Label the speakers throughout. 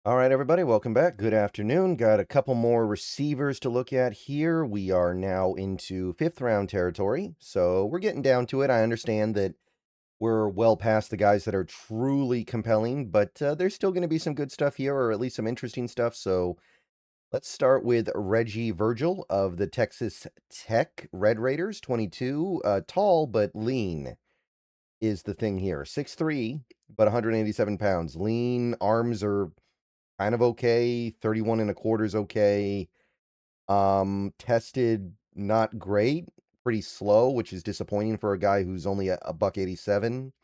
Speaker 1: All right, everybody, welcome back. Good afternoon. Got a couple more receivers to look at here. We are now into fifth round territory, so we're getting down to it. I understand that we're well past the guys that are truly compelling, but there's still going to be some good stuff here, or at least some interesting stuff. So let's start with Reggie Virgil of the Texas Tech Red Raiders, 22. Tall but lean is the thing here. 6'3", but 187 pounds. Lean, arms are kind of okay. 31 and a quarter is okay. Tested not great, pretty slow, which is disappointing for a guy who's only a buck 87.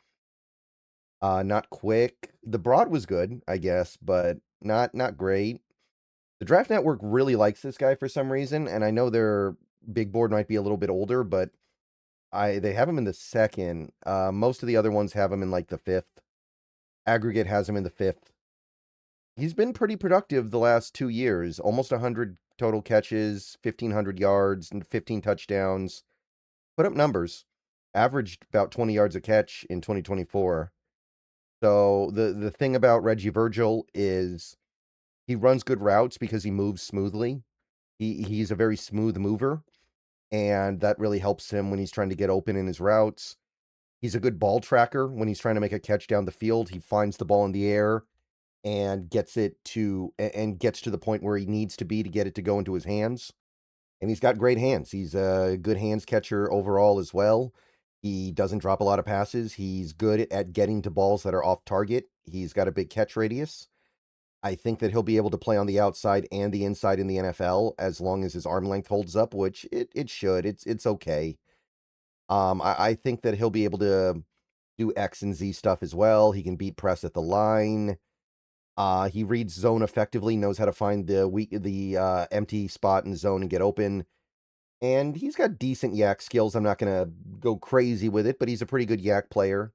Speaker 1: Not quick. The broad was good, I guess, but not great. The Draft Network really likes this guy for some reason, and I know their big board might be a little bit older, but they have him in the second. Most of the other ones have him in like the fifth. Aggregate has him in the fifth. He's been pretty productive the last 2 years, almost 100 total catches, 1,500 yards, and 15 touchdowns. Put up numbers. Averaged about 20 yards a catch in 2024. So the thing about Reggie Virgil is he runs good routes because he moves smoothly. He's a very smooth mover, and that really helps him when he's trying to get open in his routes. He's a good ball tracker when he's trying to make a catch down the field. He finds the ball in the air and gets it to and gets to the point where he needs to be to get it to go into his hands. And he's got great hands. He's a good hands catcher overall as well. He doesn't drop a lot of passes. He's good at getting to balls that are off target. He's got a big catch radius. I think that he'll be able to play on the outside and the inside in the NFL as long as his arm length holds up, which it should. It's okay. I think that he'll be able to do X and Z stuff as well. He can beat press at the line. He reads zone effectively, knows how to find the empty spot in the zone and get open. And he's got decent yak skills. I'm not gonna go crazy with it, but he's a pretty good yak player.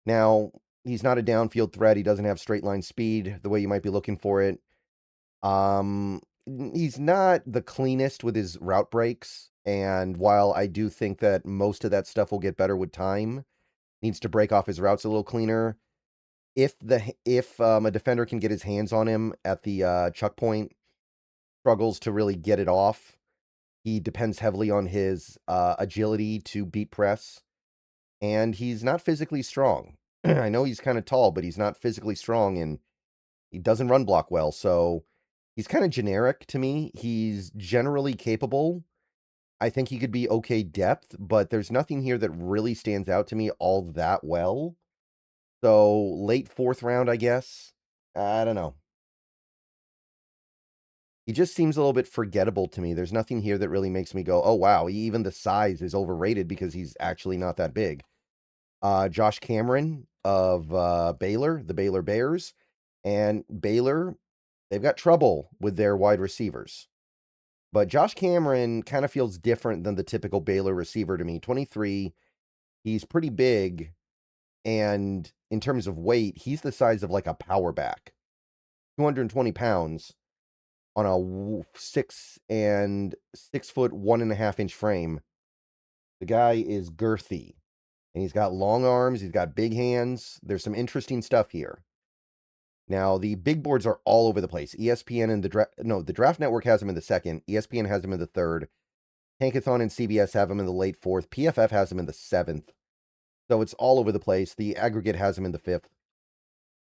Speaker 1: Now, he's not a downfield threat. He doesn't have straight line speed the way you might be looking for it. He's not the cleanest with his route breaks. And while I do think that most of that stuff will get better with time, needs to break off his routes a little cleaner. If a defender can get his hands on him at the chuck point, struggles to really get it off. He depends heavily on his agility to beat press, and he's not physically strong. I know he's kind of tall, but he's not physically strong, and he doesn't run block well. So he's kind of generic to me. He's generally capable. I think he could be okay depth, but there's nothing here that really stands out to me all that well. So late fourth round, I guess. I don't know. He just seems a little bit forgettable to me. There's nothing here that really makes me go, "Oh, wow, even the size is overrated because he's actually not that big." Josh Cameron of Baylor, the Baylor Bears, and Baylor, they've got trouble with their wide receivers. But Josh Cameron kind of feels different than the typical Baylor receiver to me. 23, he's pretty big, and in terms of weight, he's the size of like a power back. 220 pounds on a 6 foot 1.5 inch frame. The guy is girthy, and he's got long arms. He's got big hands. There's some interesting stuff here. Now the big boards are all over the place. ESPN and the Draft Network has him in the second. ESPN has him in the third. Tankathon and CBS have him in the late fourth. PFF has him in the seventh. So it's all over the place. The aggregate has him in the fifth.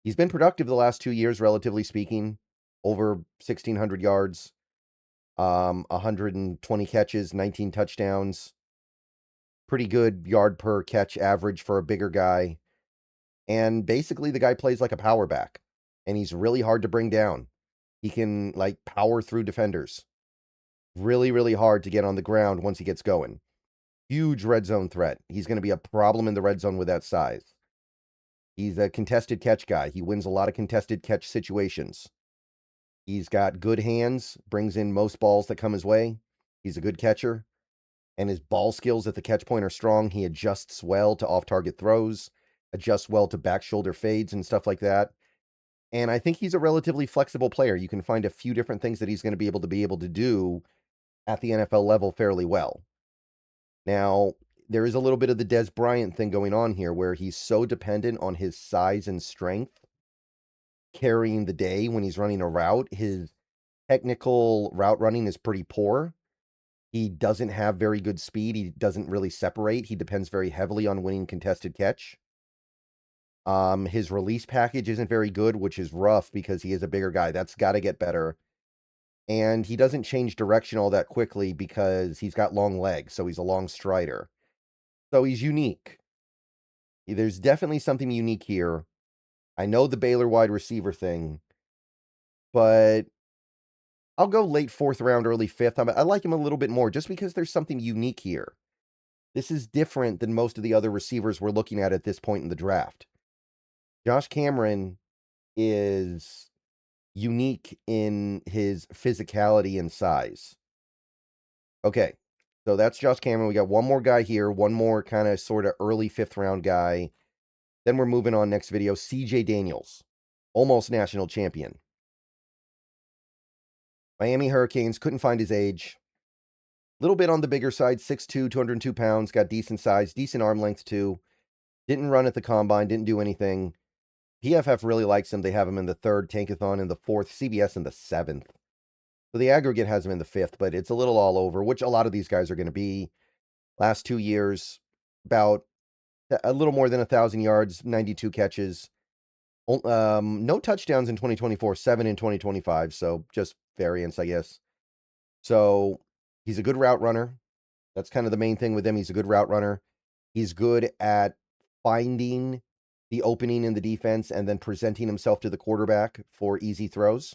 Speaker 1: He's been productive the last 2 years, relatively speaking. Over 1,600 yards. 120 catches, 19 touchdowns. Pretty good yard per catch average for a bigger guy. And basically, the guy plays like a power back, and he's really hard to bring down. He can like power through defenders. Really, really hard to get on the ground once he gets going. Huge red zone threat. He's going to be a problem in the red zone with that size. He's a contested catch guy. He wins a lot of contested catch situations. He's got good hands, brings in most balls that come his way. He's a good catcher, and his ball skills at the catch point are strong. He adjusts well to off-target throws, adjusts well to back shoulder fades and stuff like that. And I think he's a relatively flexible player. You can find a few different things that he's going to be able to do at the NFL level fairly well. Now, there is a little bit of the Des Bryant thing going on here where he's so dependent on his size and strength carrying the day when he's running a route. His technical route running is pretty poor. He doesn't have very good speed. He doesn't really separate. He depends very heavily on winning contested catch. His release package isn't very good, which is rough because he is a bigger guy. That's got to get better. And he doesn't change direction all that quickly because he's got long legs, so he's a long strider. So he's unique. There's definitely something unique here. I know the Baylor wide receiver thing, but I'll go late 4th round, early 5th. I like him a little bit more just because there's something unique here. This is different than most of the other receivers we're looking at this point in the draft. Josh Cameron is unique in his physicality and size. Okay, so that's Josh Cameron. We got one more guy here, one more kind of sort of early 5th round guy. Then we're moving on next video. CJ Daniels, almost national champion. Miami Hurricanes, couldn't find his age. Little bit on the bigger side, 6'2", 202 pounds, got decent size, decent arm length too. Didn't run at the combine, didn't do anything. PFF really likes him. They have him in the 3rd, Tankathon in the 4th, CBS in the 7th. So the aggregate has him in the 5th, but it's a little all over, which a lot of these guys are going to be. Last 2 years, about a little more than 1,000 yards, 92 catches. No touchdowns in 2024, 7 in 2025, so just variance, I guess. So he's a good route runner. That's kind of the main thing with him. He's a good route runner. He's good at finding the opening in the defense and then presenting himself to the quarterback for easy throws.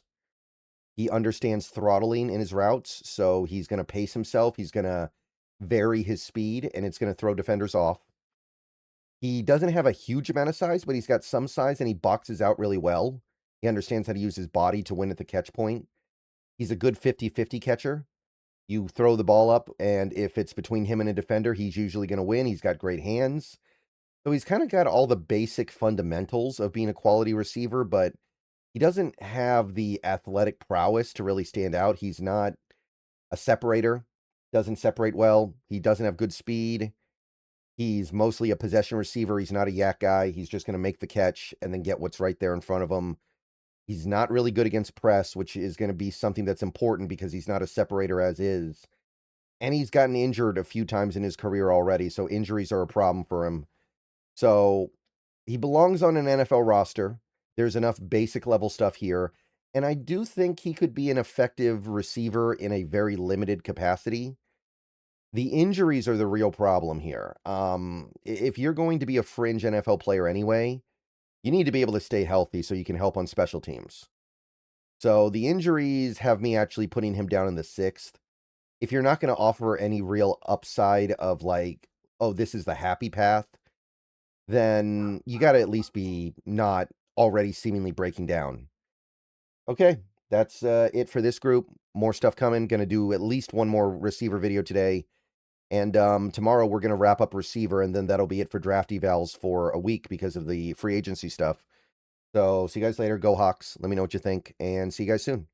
Speaker 1: He understands throttling in his routes, so he's going to pace himself. He's going to vary his speed, and it's going to throw defenders off. He doesn't have a huge amount of size, but he's got some size, and he boxes out really well. He understands how to use his body to win at the catch point. He's a good 50-50 catcher. You throw the ball up, and if it's between him and a defender, he's usually going to win. He's got great hands. So he's kind of got all the basic fundamentals of being a quality receiver, but he doesn't have the athletic prowess to really stand out. He's not a separator, doesn't separate well. He doesn't have good speed. He's mostly a possession receiver. He's not a yak guy. He's just going to make the catch and then get what's right there in front of him. He's not really good against press, which is going to be something that's important because he's not a separator as is. And he's gotten injured a few times in his career already, so injuries are a problem for him. So he belongs on an NFL roster. There's enough basic level stuff here. And I do think he could be an effective receiver in a very limited capacity. The injuries are the real problem here. If you're going to be a fringe NFL player anyway, you need to be able to stay healthy so you can help on special teams. So the injuries have me actually putting him down in the 6th. If you're not going to offer any real upside of like, oh, this is the happy path, then you got to at least be not already seemingly breaking down. Okay, that's it for this group. More stuff coming. Going to do at least one more receiver video today. And tomorrow we're going to wrap up receiver, and then that'll be it for draft evals for a week because of the free agency stuff. So see you guys later. Go Hawks. Let me know what you think, and see you guys soon.